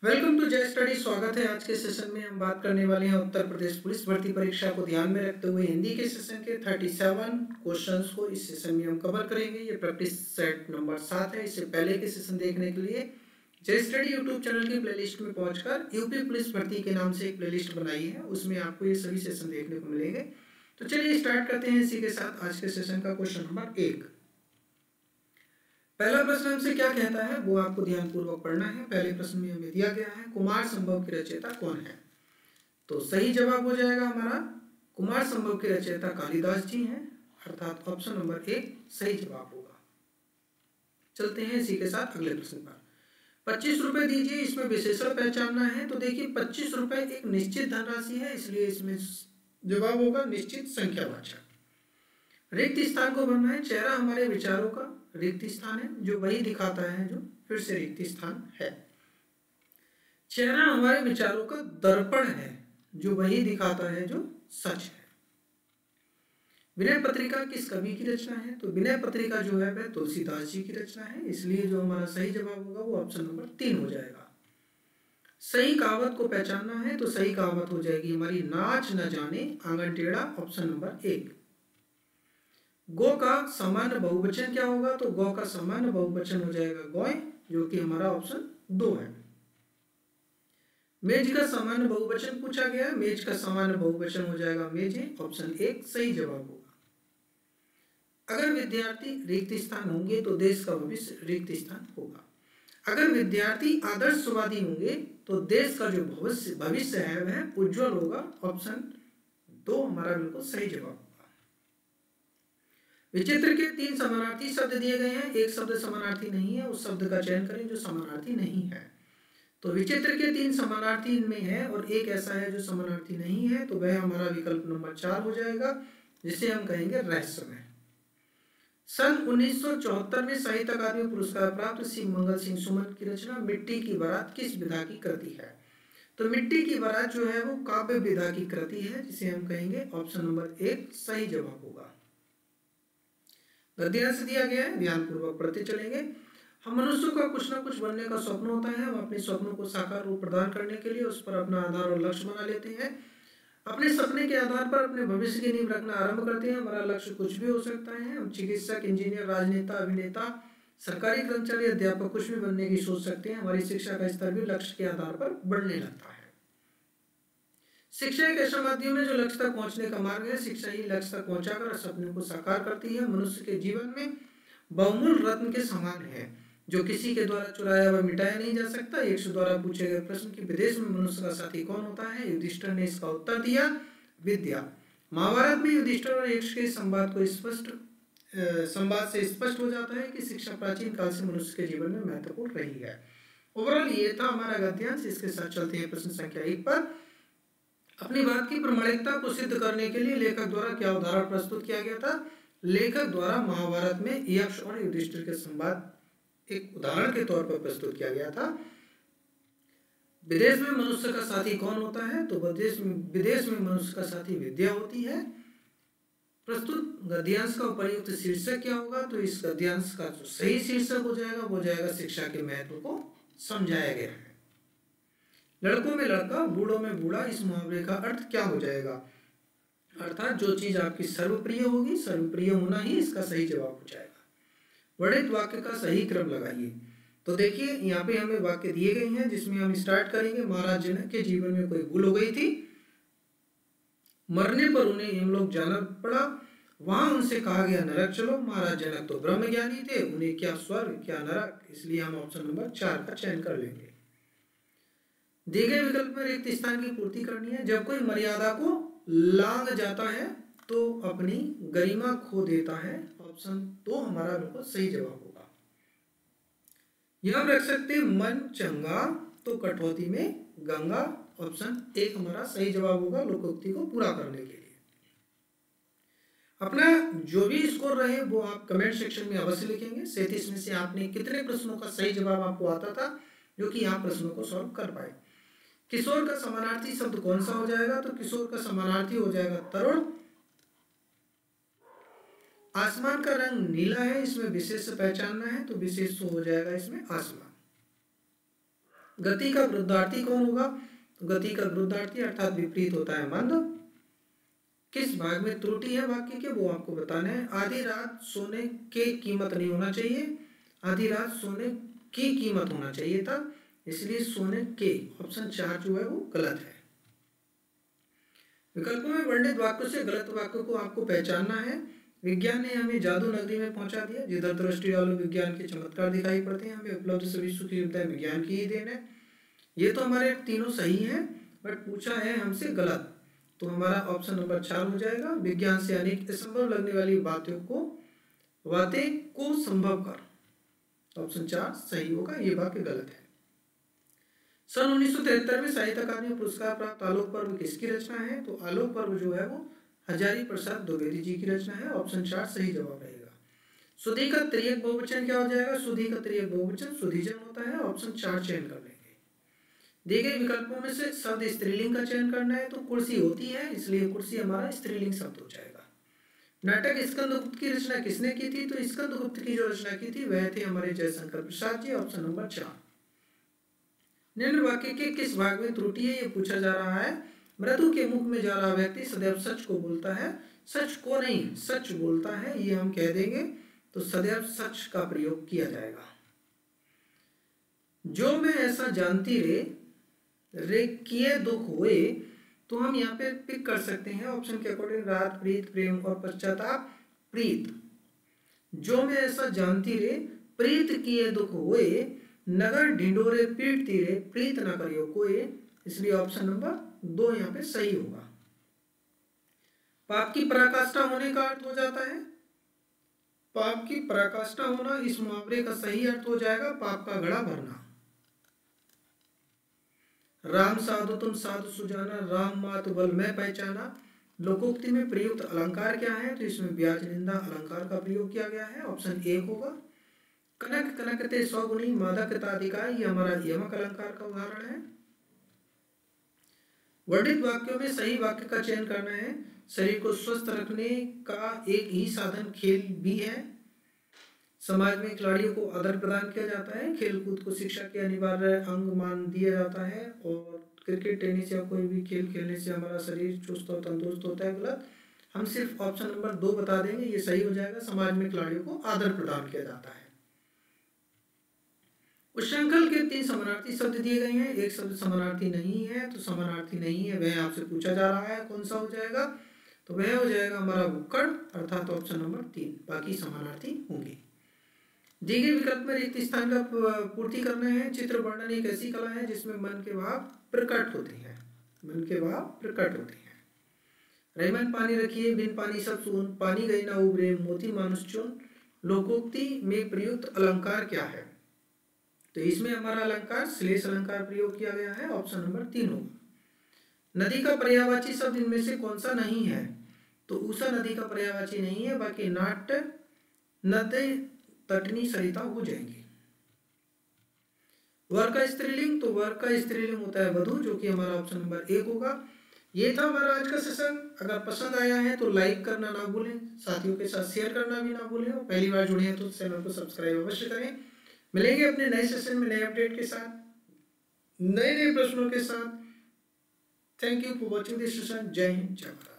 Welcome to जय study. स्वागत है। आज के सेशन में हम बात करने वाले हैं उत्तर प्रदेश पुलिस भर्ती परीक्षा को ध्यान में रखते हुए हिंदी के सेशन के 37 क्वेश्चंस को इस सेशन में हम कवर करेंगे। ये प्रैक्टिस सेट नंबर 7 है। इससे पहले के सेशन देखने के लिए जय स्टडी यूट्यूब चैनल की प्लेलिस्ट में पहुंचकर यूपी पुलिस भर्ती के नाम से एक प्लेलिस्ट बनाई है, उसमें आपको ये सभी सेशन देखने को मिलेंगे। तो चलिए स्टार्ट करते हैं इसी के साथ आज के सेशन का क्वेश्चन नंबर 1। पहला प्रश्न हमसे क्या कहता है वो आपको ध्यानपूर्वक पढ़ना है। पहले प्रश्न में हमें दिया गया है कुमार संभव के रचयिता कौन है। तो सही जवाब हो जाएगा हमारा कुमार संभव के रचयिता कालिदास जी हैं, अर्थात ऑप्शन नंबर 1 सही जवाब होगा। चलते हैं इसी के साथ अगले प्रश्न पर। 25 रुपए दीजिए, इसमें विशेषण पहचानना है। तो देखिए 25 रुपए एक निश्चित धनराशि है, इसलिए इसमें जवाब होगा निश्चित संख्यावाचक। रिक्त स्थान को भरना है। चेहरा हमारे विचारों का रिक्त स्थान है, जो वही दिखाता है जो फिर से रिक्त स्थान है। चेहरा हमारे विचारों का दर्पण है, जो वही दिखाता है जो सच है। विनय पत्रिका किस कवि की रचना है। तो विनय पत्रिका जो है वह तुलसीदास जी की रचना है, इसलिए जो हमारा सही जवाब होगा वो ऑप्शन नंबर 3 हो जाएगा। सही कहावत को पहचानना है। तो सही कहावत हो जाएगी हमारी नाच न जाने आंगन टेढ़ा, ऑप्शन नंबर 1। गो का सामान्य बहुवचन क्या होगा। तो गौ का सामान्य बहुवचन हो जाएगा गौएं, जो कि हमारा ऑप्शन 2 है। मेज का सामान्य बहुवचन पूछा गया है। मेज का सामान्य बहुवचन हो जाएगा मेजें, ऑप्शन 1 सही जवाब होगा। अगर विद्यार्थी रिक्त स्थान होंगे तो देश का भविष्य रिक्त स्थान होगा। अगर विद्यार्थी आदर्शवादी होंगे तो देश का जो भविष्य है वह उज्जवल होगा, ऑप्शन 2 हमारा बिल्कुल सही जवाब होगा। विचित्र के 3 समानार्थी शब्द दिए गए हैं। एक शब्द समानार्थी नहीं है, उस शब्द का चयन करें जो समानार्थी नहीं है। तो विचित्र के 3 समानार्थी इनमें है और एक ऐसा है जो समानार्थी नहीं है, तो वह हमारा विकल्प नंबर 4 हो जाएगा, जिसे हम कहेंगे रहस्यमय। सन 1974 में साहित्य अकादमी पुरस्कार प्राप्त श्री मंगल सिंह सुमन की रचना मिट्टी की बारात किस विधा की कृति है। तो मिट्टी की बारात जो है वो काव्य विधा की कृति है, जिसे हम कहेंगे ऑप्शन नंबर 1 सही जवाब होगा। गद्यांश दिया गया है, ध्यानपूर्वक पढ़ते चलेंगे। हम मनुष्यों का कुछ ना कुछ बनने का स्वप्न होता है। हम अपने स्वप्नों को साकार रूप प्रदान करने के लिए उस पर अपना आधार और लक्ष्य बना लेते हैं। अपने सपने के आधार पर अपने भविष्य की नींव रखना आरंभ करते हैं। हमारा लक्ष्य कुछ भी हो सकता है। हम चिकित्सक, इंजीनियर, राजनेता, अभिनेता, सरकारी कर्मचारी, अध्यापक कुछ भी बनने की सोच सकते हैं। हमारी शिक्षा का स्तर भी लक्ष्य के आधार पर बढ़ने लगता है। शिक्षा एक ऐसा माध्यम है जो लक्ष्य तक पहुंचने का मार्ग है। शिक्षा ही लक्ष्य तक पहुंचाकर सपने को साकार करती है। मनुष्य के जीवन में बहुमूल्य रत्न के समान है, जो किसी के द्वारा चुराया व मिटाया नहीं जा सकता। यक्ष द्वारा पूछे गए प्रश्न की विदेश में मनुष्य का साथी कौन होता है, युधिष्ठिर ने इसका उत्तर दिया विद्या। महाभारत में युधिष्ठिर और यक्ष के संवाद से स्पष्ट हो जाता है कि शिक्षा प्राचीन काल से मनुष्य के जीवन में महत्वपूर्ण रही है। ओवरऑल ये था हमारा गद्यांश। इसके साथ चलते हैं प्रश्न संख्या 1 पर। अपनी बात की प्रामाणिकता को सिद्ध करने के लिए लेखक द्वारा क्या उदाहरण प्रस्तुत किया गया था। लेखक द्वारा महाभारत में यक्ष और युधिष्ठिर के संवाद एक उदाहरण के तौर पर प्रस्तुत किया गया था। विदेश में मनुष्य का साथी कौन होता है। तो विदेश में मनुष्य का साथी विद्या होती है। प्रस्तुत गद्यांश का उपयुक्त शीर्षक क्या होगा। तो इस गद्यांश का जो सही शीर्षक हो जाएगा वो जाएगा शिक्षा के महत्व को समझाया गया है। लड़कों में लड़का, बूढ़ों में बूढ़ा, इस मुहावरे का अर्थ क्या हो जाएगा। अर्थात जो चीज आपकी सर्वप्रिय होगी, सर्वप्रिय होना ही इसका सही जवाब हो जाएगा। वर्णित वाक्य का सही क्रम लगाइए। तो देखिए यहाँ पे हमें वाक्य दिए गए हैं, जिसमें हम स्टार्ट करेंगे। महाराज जनक के जीवन में कोई भूल हो गई थी, मरने पर उन्हें यमलोक जाना पड़ा। वहां उनसे कहा गया नरक चलो। महाराज जनक तो ब्रह्म ज्ञानी थे, उन्हें क्या स्वर्ग क्या नरक, इसलिए हम ऑप्शन नंबर 4 का चयन कर लेंगे। दिए गए विकल्प में रिक्त स्थान की पूर्ति करनी है। जब कोई मर्यादा को लांघ जाता है तो अपनी गरिमा खो देता है, ऑप्शन 2 हमारा बिल्कुल सही जवाब होगा। यह रख सकते हैं मन चंगा तो कटौती में गंगा, ऑप्शन 1 हमारा सही जवाब होगा लोकोक्ति को पूरा करने के लिए। अपना जो भी स्कोर रहे वो आप कमेंट सेक्शन में अवश्य लिखेंगे। 37 में से आपने कितने प्रश्नों का सही जवाब आपको आता था, जो कि यहाँ प्रश्नों को सॉल्व कर पाए। किशोर का समानार्थी शब्द कौन सा हो जाएगा। तो किशोर का समानार्थी हो जाएगा तरुण। आसमान का रंग नीला है, इसमें विशेष पहचानना है, तो विशेष हो जाएगा इसमें आसमान। गति का विरुद्धार्थी कौन होगा? तो गति का विरुद्धार्थी अर्थात विपरीत होता है मंद। किस भाग में त्रुटि है वाक्य के, वो आपको बताना है। आधी रात सोने के कीमत नहीं होना चाहिए, आधी रात सोने की कीमत होना चाहिए था, इसलिए सोने के ऑप्शन 4 जो है वो गलत है। विकल्पों में वर्णित वाक्यों से गलत वाक्यों को आपको पहचानना है। विज्ञान ने हमें जादू नगरी में पहुंचा दिया, जिधर दृष्टि डालो विज्ञान के चमत्कार दिखाई पड़ते हैं, हमें उपलब्ध सभी सुख सुविधाएं विज्ञान की ही देन है। ये तो हमारे तीनों सही हैं, बट पूछा है हमसे गलत, तो हमारा ऑप्शन नंबर 4 हो जाएगा। विज्ञान से अनेक असंभव लगने वाली बातें को संभव कर, ऑप्शन 4 सही होगा, ये वाक्य गलत है। सन 1973 में साहित्य अकादमी पुरस्कार प्राप्त आलोक पर्व किसकी रचना है? तो आलोक पर्व जो है वो हजारी प्रसाद द्विवेदी जी की रचना है, ऑप्शन 4 सही जवाब रहेगा। सुधी का त्रियक बहुवचन क्या हो जाएगा? सुधी का त्रियक बहुवचन सुधीजन होता है, ऑप्शन 4 चयन कर लेंगे। दिए गए विकल्पों में से शब्द स्त्रीलिंग का चयन करना है, तो कुर्सी होती है, इसलिए कुर्सी हमारा स्त्रीलिंग शब्द हो जाएगा। नाटक स्कंदगुप्त की रचना किसने की थी? तो स्कंदगुप्त की जो रचना की थी वह थे हमारे जयशंकर प्रसाद जी, ऑप्शन नंबर 4। निम्न वाक्य के किस भाग में त्रुटि है, ये पूछा जा रहा है। मृदु के मुख में जा रहा व्यक्ति सदैव सच को बोलता है, सच को नहीं सच बोलता है, ये हम कह देंगे, तो सदैव सच का प्रयोग किया जाएगा। जो मैं ऐसा जानती रे किए दुख हुए, तो हम यहाँ पे पिक कर सकते हैं ऑप्शन के अकॉर्डिंग रात, प्रीत, प्रेम और पश्चाताप। प्रीत, जो मैं ऐसा जानती रे प्रीत किए दुख हुए, नगर ढिंडोरे पीटती रे प्रीत न करियो कोई, इसलिए ऑप्शन नंबर 2 यहाँ पे सही होगा। पाप की पराकाष्ठा होने का अर्थ हो जाता है, पाप की पराकाष्ठा होना, इस मुहावरे का सही अर्थ हो जाएगा पाप का घड़ा भरना। राम साधु तुम साधु सुजाना, राम मातु बल मैं पहचाना। लोकोक्ति में प्रयुक्त अलंकार क्या है? तो इसमें ब्याज निंदा अलंकार का प्रयोग किया गया है, ऑप्शन 1 होगा। कनक कनकते सौगुनी मादकताधिका, ये हमारा यमक अलंकार का उदाहरण है। वर्णित वाक्यों में सही वाक्य का चयन करना है। शरीर को स्वस्थ रखने का एक ही साधन खेल भी है। समाज में खिलाड़ियों को आदर प्रदान किया जाता है, खेलकूद को शिक्षा के अनिवार्य अंग मान दिया जाता है, और क्रिकेट, टेनिस या कोई भी खेल खेलने से हमारा शरीर चुस्त और तंदुरुस्त होता है, गलत। हम सिर्फ ऑप्शन नंबर 2 बता देंगे, ये सही हो जाएगा। समाज में खिलाड़ियों को आदर प्रदान किया जाता है। उच्छृंखल के 3 समानार्थी शब्द दिए गए हैं, एक शब्द समानार्थी नहीं है, तो समानार्थी नहीं है वह आपसे पूछा जा रहा है कौन सा हो जाएगा, तो वह हो जाएगा हमारा भुक्कड़, अर्थात ऑप्शन नंबर 3, बाकी समानार्थी होंगे। दिए गए विकल्प में रिक्त स्थान का पूर्ति करना है। चित्र वर्णन एक ऐसी कला है जिसमें मन के भाव प्रकट होते हैं, मन के भाव प्रकट होते हैं। रेमन पानी रखिए बिन पानी सब सून, पानी गई ना उबरे मोती मानुष चुन। लोकोक्ति में प्रयुक्त अलंकार क्या है? तो इसमें हमारा अलंकार श्लेष अलंकार प्रयोग किया गया है, ऑप्शन नंबर 3 होगा। नदी का पर्यायवाची शब्द इनमें से कौन सा नहीं है? तो उषा नदी का पर्यायवाची नहीं है, बाकी नाट्य, नदी, तटनी, सरिता हो जाएंगी। वर का स्त्रीलिंग, तो वर का स्त्रीलिंग होता है वधु, जो कि हमारा ऑप्शन नंबर 1 होगा। ये था हमारा आज का सेशन। अगर पसंद आया है तो लाइक करना ना भूलें, साथियों के साथ शेयर करना भी ना भूलें, और पहली बार जुड़े हैं तो चैनल को सब्सक्राइब अवश्य करें। मिलेंगे अपने नए सेशन में नए अपडेट के साथ, नए प्रश्नों के साथ। Thank you for watching this session. जय हिंद, जय भारत।